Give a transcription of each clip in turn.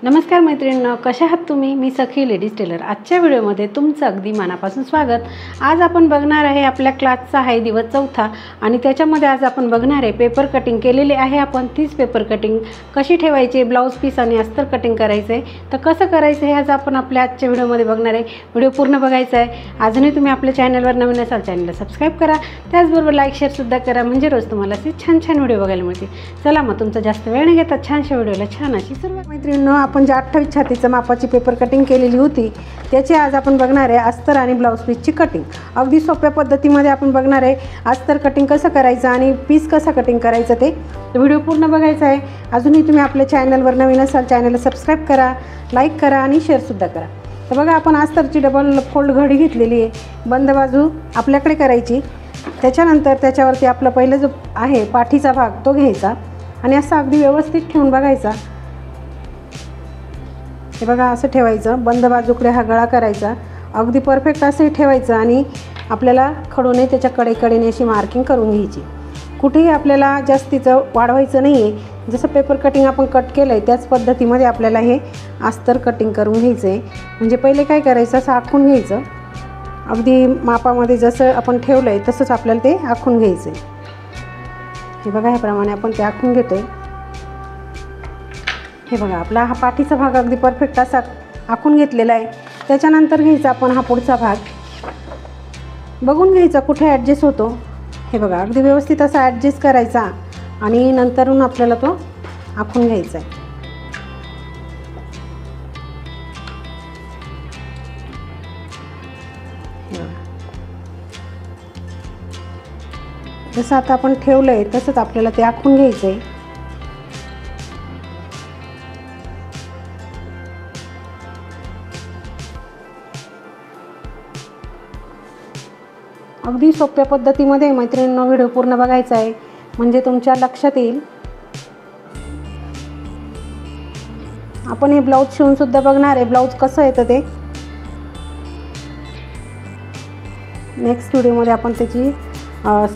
नमस्कार मैत्रिणींनो, कशा आहात तुम्ही? मी सखी लेडीज टेलर. आजच्या व्हिडिओमध्ये तुमचं अगदी मनापासून स्वागत. आज आपण बघणार आहे आपल्या क्लासचा आहे दिवस चौथा आणि त्याच्यामध्ये आज आपण बघणार आहे पेपर कटिंग केलेली आहे. आपण तीच पेपर कटिंग कशी ठेवायची, ब्लाऊज पीस आणि अस्तर कटिंग करायचं आहे. तर कसं करायचं हे आज आपण आपल्या आजच्या व्हिडिओमध्ये बघणार आहे. व्हिडिओ पूर्ण बघायचा आहे. अजूनही तुम्ही आपल्या चॅनलवर नवीन असाल चॅनलला सबस्क्राईब करा, त्याचबरोबर लाईक शेअरसुद्धा करा, म्हणजे रोज तुम्हाला असे छान छान व्हिडिओ बघायला मिळतील. चला मग तुमचा जास्त वेळ न घेता छानशा व्हिडिओला छान अशी सुरुवात. मैत्रिणींनो, आपण जे 28 छातीचं मापाची पेपर कटिंग केलेली होती त्याची आज आपण बघणार आहे अस्तर आणि ब्लाऊज पीसची कटिंग. अगदी सोप्या पद्धतीमध्ये आपण बघणार आहे अस्तर कटिंग कसं करायचं आणि पीस कसं कटिंग करायचं ते. व्हिडिओ पूर्ण बघायचा आहे. अजूनही तुम्ही आपल्या चॅनलवर नवीन असाल चॅनलला सबस्क्राईब करा, लाईक करा आणि शेअरसुद्धा करा. तर बघा, आपण अस्तरची डबल फोल्ड घडी घेतलेली आहे. बंद बाजू आपल्याकडे करायची. त्याच्यानंतर त्याच्यावरती आपलं पहिलं जो आहे पाठीचा भाग तो घ्यायचा आणि असं अगदी व्यवस्थित ठेवून बघायचा. हे बघा, असं ठेवायचं. बंद बाजूकडे हा गळा करायचा. अगदी परफेक्ट असंही ठेवायचं आणि आपल्याला खडूने त्याच्या कडेकडेने अशी मार्किंग करून घ्यायची. कुठेही आपल्याला जास्तीचं वाढवायचं नाही आहे. जसं पेपर कटिंग आपण कट केलं आहे त्याच पद्धतीमध्ये आपल्याला हे अस्तर कटिंग करून घ्यायचं आहे. म्हणजे पहिले काय करायचं, असं आखून घ्यायचं. अगदी मापामध्ये जसं आपण ठेवलं आहे तसंच आपल्याला ते आखून घ्यायचं आहे. हे बघा, ह्याप्रमाणे आपण ते आखून घेतो आहे. हे बघा, आपला हा पाठीचा भाग अगदी परफेक्ट असा आखून घेतलेला आहे. त्याच्यानंतर घ्यायचा आपण हा पुढचा भाग, बघून घ्यायचा कुठे ॲडजस्ट होतो. हे बघा, अगदी व्यवस्थित असा ॲडजस्ट करायचा आणि नंतरून आपल्याला तो आखून घ्यायचा आहे. जसं आता आपण ठेवलं आहे तसंच आपल्याला ते आखून घ्यायचं आहे. अगदी सोप्या पद्धतीमध्ये मैत्रिणींनो व्हिडिओ पूर्ण बघायचा आहे, म्हणजे तुमच्या लक्षात येईल. आपण हे ब्लाऊज शिवूनसुद्धा बघणार आहे, ब्लाऊज कसं येतं ते. नेक्स्ट व्हिडिओमध्ये आपण त्याची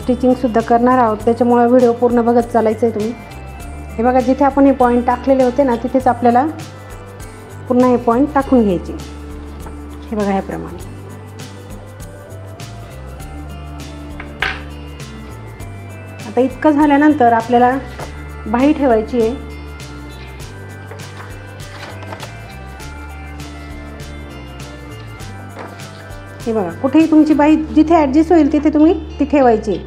स्टिचिंगसुद्धा करणार आहोत, त्याच्यामुळे व्हिडिओ पूर्ण बघत चालायचं आहे तुम्ही. हे बघा, जिथे आपण हे पॉईंट टाकलेले होते ना तिथेच आपल्याला पुन्हा हे पॉईंट टाकून घ्यायचे. हे बघा, ह्याप्रमाणे. आता इतकं झाल्यानंतर आपल्याला बाही ठेवायची आहे. हे बघा, कुठेही तुमची बाही जिथे ॲडजस्ट होईल तिथे तुम्ही ती ठेवायची.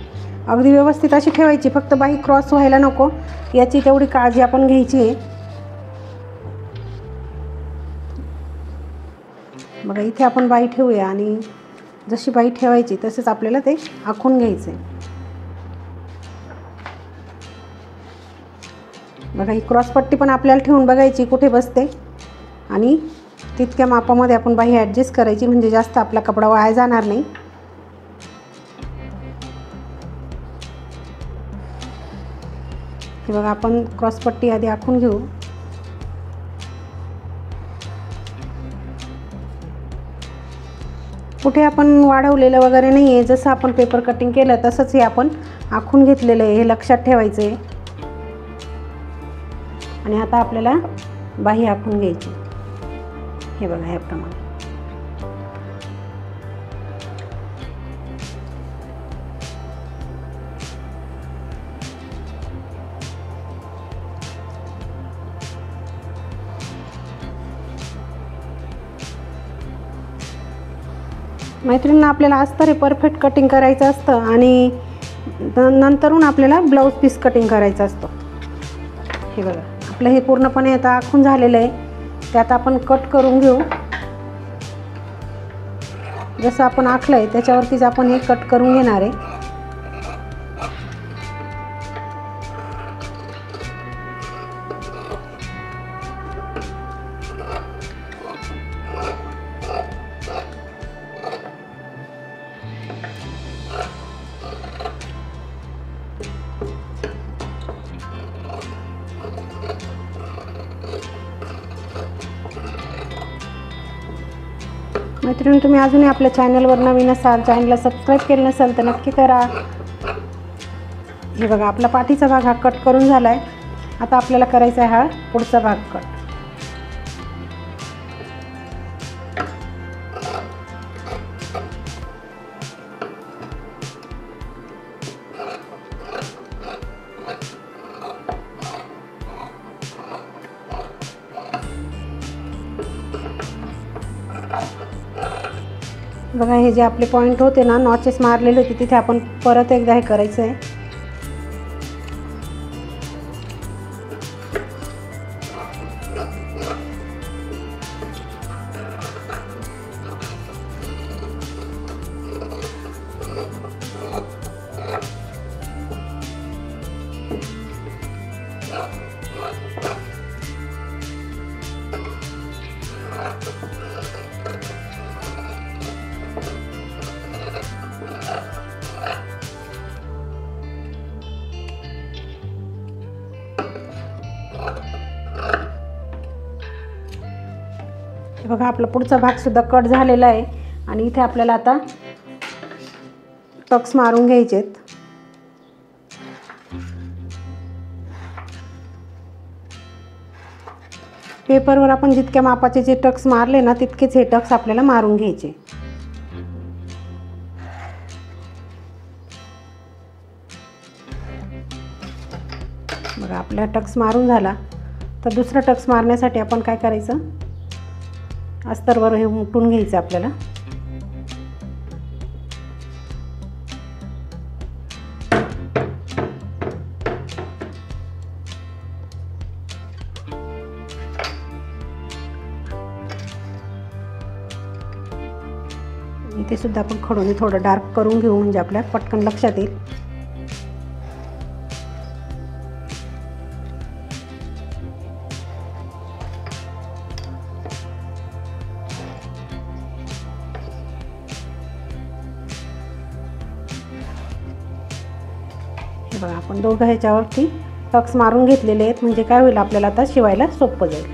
अगदी व्यवस्थित अशी ठेवायची, फक्त बाही क्रॉस व्हायला नको याची तेवढी काळजी आपण घ्यायची आहे. बघा, इथे आपण बाही ठेवूया आणि जशी बाही ठेवायची तसंच आपल्याला ते आखून घ्यायचं आहे. बघा, ही क्रॉसपट्टी पण आपल्याला ठेवून बघायची कुठे बसते आणि तितक्या मापामध्ये आपण बाही ॲडजस्ट करायची, म्हणजे जास्त आपला कपडा वाया जाणार नाही. हे बघा, आपण क्रॉसपट्टी आधी आखून घेऊ. कुठे आपण वाढवलेलं वगैरे नाही आहे, जसं आपण पेपर कटिंग केलं तसंच हे आपण आखून घेतलेलं आहे, हे लक्षात ठेवायचं आहे. आणि आता आपल्याला बाही आखून घ्यायची. हे बघा, ह्याप्रमाणे. मैत्रिणींना, आपल्याला अस्तर हे परफेक्ट कटिंग करायचं असतं आणि नंतरून आपल्याला ब्लाऊज पीस कटिंग करायचं असतं. हे बघा, आपलं हे पूर्णपणे आता आखून झालेलं आहे. ते आता आपण कट करून घेऊ. जसं आपण आखलं आहे त्याच्यावरतीच आपण हे कट करून घेणार आहे. मैत्रिणी, तुम्ही अजूनही आपल्या चॅनलवर नवीन असाल, चॅनलला सबस्क्राईब केलं नसेल तर नक्की करा. हे बघा, आपला पाठीचा भाग हा कट करून झाला आहे. आता आपल्याला करायचा आहे हा पुढचा भाग कट. बघा हे जे आपले पॉईंट होते ना, नॉचेस मारलेले होते, तिथे आपण परत एकदा हे करायचं आहे. बघा आपला पुढचा भाग सुद्धा कट झालेला आहे आणि इथे आपल्याला आता टक्स मारून घ्यायचे आहेत. पेपरवर आपण जितक्या मापाचे जे टक्स मारले ना, तितकेच हे टक्स आपल्याला मारून घ्यायचे. बघा आपला टक्स मारून झाला. तर दुसरा टक्स मारण्यासाठी आपण काय करायचं, अस्तरवर हे उमटून घ्यायचं आपल्याला. इथे सुद्धा आपण खडूने थोडं डार्क करून घेऊ, म्हणजे आपल्या पटकन लक्षात येईल. बघा आपण दोघं ह्याच्यावरती टक्स मारून घेतलेले आहेत, म्हणजे काय होईल आपल्याला आता शिवायला सोपं जाईल.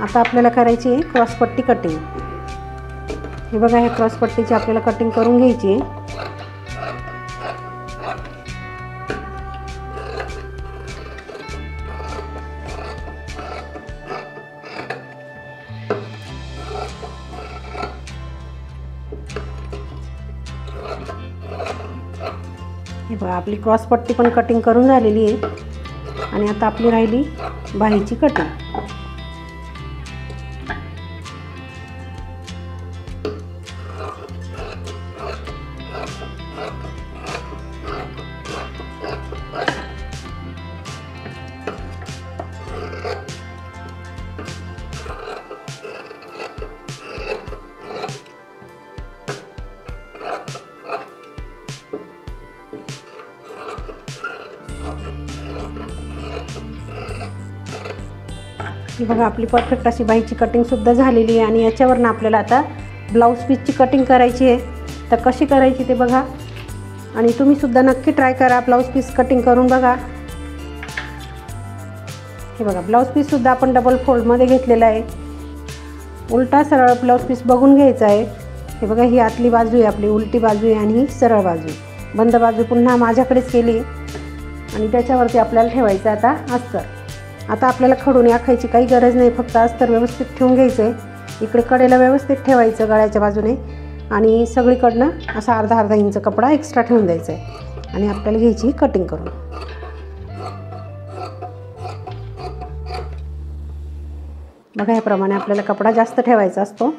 आता आपल्याला करायची आहे क्रॉसपट्टी कटिंग. हे बघा हे क्रॉसपट्टीची आपल्याला कटिंग करून घ्यायची आहे. हे बघा आपली क्रॉसपट्टी पण कटिंग करून झालेली आहे आणि आता आपली राहिली बाहीची कटिंग. ही बघा आपली परफेक्ट अशी बाहीची कटिंगसुद्धा झालेली आहे आणि याच्यावरनं आपल्याला आता ब्लाऊज पीसची कटिंग करायची आहे. तर कशी करायची ते बघा आणि तुम्हीसुद्धा नक्की ट्राय करा, ब्लाऊज पीस कटिंग करून बघा. हे बघा ब्लाऊज पीससुद्धा आपण डबल फोल्डमध्ये घेतलेला आहे. उलटा सरळ ब्लाऊज पीस बघून घ्यायचा आहे. हे बघा ही आतली बाजू आहे आपली, उलटी बाजू आहे आणि ही सरळ बाजू आहे. बंद बाजू पुन्हा माझ्याकडेच केली आणि त्याच्यावरती आपल्याला ठेवायचं आता अस्तर. आता आपल्याला खडून आखायची काही गरज नाही, फक्त अस्तर व्यवस्थित ठेवून घ्यायचं आहे. इकडे कडेला व्यवस्थित ठेवायचं गळ्याच्या बाजूने आणि सगळीकडनं असा अर्धा अर्धा इंच कपडा एक्स्ट्रा ठेवून द्यायचा आहे आणि आपल्याला घ्यायची कटिंग करून. बघा याप्रमाणे आपल्याला कपडा जास्त ठेवायचा असतो.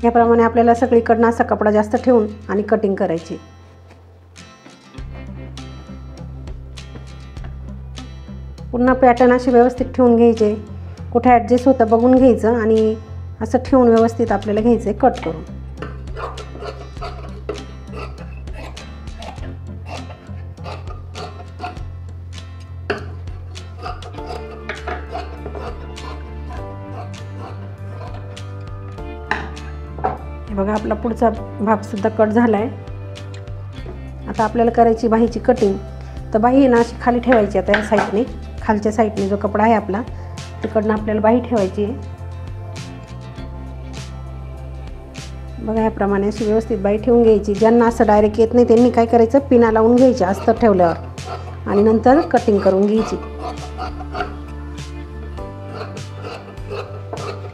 याप्रमाणे आपल्याला सगळीकडनं असा कपडा जास्त ठेवून आणि कटिंग करायची. पुन्हा पॅटर्न असे व्यवस्थित ठेवून घ्यायचे, कुठे ॲडजस्ट होतं बघून घ्यायचं आणि असं ठेवून व्यवस्थित आपल्याला घ्यायचं आहे कट करून. बघा आपला पुढचा भागसुद्धा कट झाला आहे. आता आपल्याला करायची बाहीची कटिंग. तर बाही ना अशी खाली ठेवायची. आता या साईडने खालच्या साईडने जो कपडा आहे आपला तिकडनं आपल्याला बाही ठेवायची आहे. बघा याप्रमाणे अशी व्यवस्थित बाही ठेवून घ्यायची. ज्यांना असं डायरेक्ट येत नाही त्यांनी काय करायचं, पिना लावून घ्यायची अस्तर ठेवल्यावर आणि नंतर कटिंग करून घ्यायची.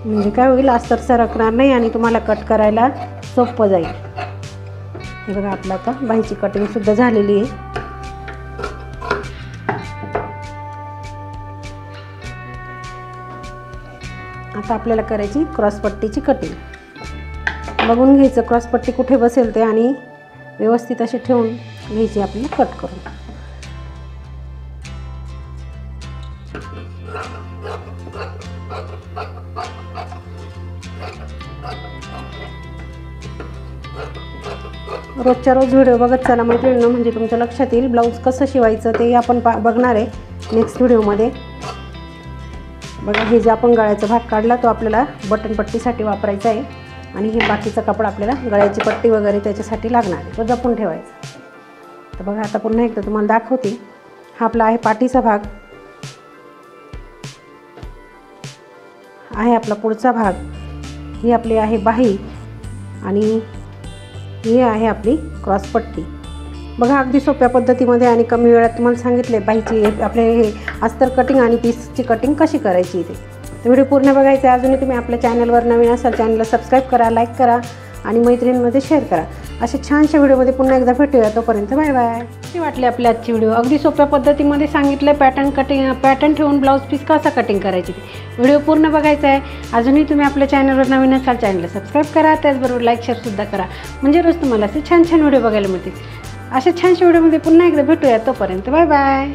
म्हणजे काय होईल, अस्तर सरकणार नाही आणि तुम्हाला कट करायला सोपं जाईल. हे बघा आपलं आता बाहीची कटिंगसुद्धा झालेली आहे. आता आपल्याला करायची क्रॉसपट्टीची कटिंग. बघून घ्यायचं क्रॉसपट्टी कुठे बसेल ते आणि व्यवस्थित असे ठेवून घ्यायची आपल्याला कट करून. रोजच्या रोज व्हिडिओ बघत चला मैत्रिणींनो, म्हणजे तुमच्या लक्षात येईल ब्लाऊज कसं शिवायचं ते आपण बघणार आहे नेक्स्ट व्हिडिओमध्ये. बघा हे जे आपण गळ्याचा भाग काढला तो आपल्याला बटन पट्टीसाठी वापरायचा आहे आणि हे बाकीचा कपडा आपल्याला गळ्याची पट्टी वगैरे त्याच्यासाठी लागणार आहे, तो जपून ठेवायचा. तर बघा आता पुन्हा एकदा तुम्हाला दाखवते. हा आपला आहे पाठीचा भाग, आहे आपला पुढचा भाग, ही आपली आहे बाही आणि ही आहे आपली क्रॉसपट्टी. बघा अगदी सोप्या पद्धतीमध्ये आणि कमी वेळात तुम्हाला सांगितले बाहीची आपले हे अस्तर कटिंग आणि पीसची कटिंग कशी करायची ते. तर व्हिडिओ पूर्ण बघायचा आहे. अजूनही तुम्ही आपल्या चॅनलवर नवीन असाल चॅनलला सबस्क्राईब करा, लाईक करा आणि मैत्रिणींमध्ये शेअर करा. अशा छानशा व्हिडिओमध्ये पुन्हा एकदा भेटूया. तोपर्यंत बाय बाय. कशी वाटली आपली आजची व्हिडिओ? अगदी सोप्या पद्धतीमध्ये सांगितलं पॅटर्न ठेवून ब्लाऊज पीस कसा कटिंग करायची ते. व्हिडिओ पूर्ण बघायचा आहे. अजूनही तुम्ही आपल्या चॅनलवर नवीन असाल चॅनलला सबस्क्राईब करा, त्याचबरोबर लाईक शेअरसुद्धा करा, म्हणजे रोज तुम्हाला असे छान छान व्हिडिओ बघायला मिळतील. अशा छानशा व्हिडिओमध्ये पुन्हा एकदा भेटूया. तोपर्यंत बाय बाय.